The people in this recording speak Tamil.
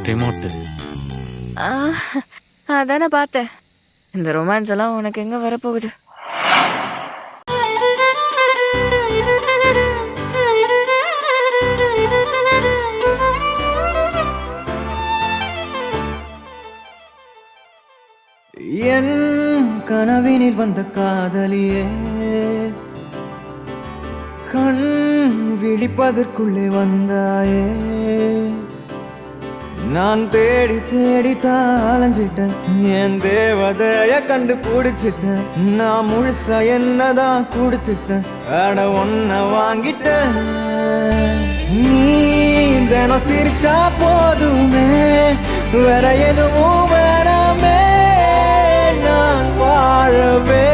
ரிமோட் அதானே பார்த்தேன். இந்த ரொமான்ஸ் எல்லாம் உனக்கு எங்க வரப்போகுது? என் கனவினில் வந்த காதலியே, கண் விழிப்பதற்குள்ளே வந்தாயே. நான் தேடி தேடி தாளஞ்சிட்டேன், என் தேவதைய கண்டுபிடிச்சிட்டேன். நான் முழுசா என்னதான் கொடுத்துட்டேன், அட ஒன்ன வாங்கிட்டேன். நீ தினம் சிரிச்சா போதுமே, வேற எதுவும் வேணாமே, நான் வாழவே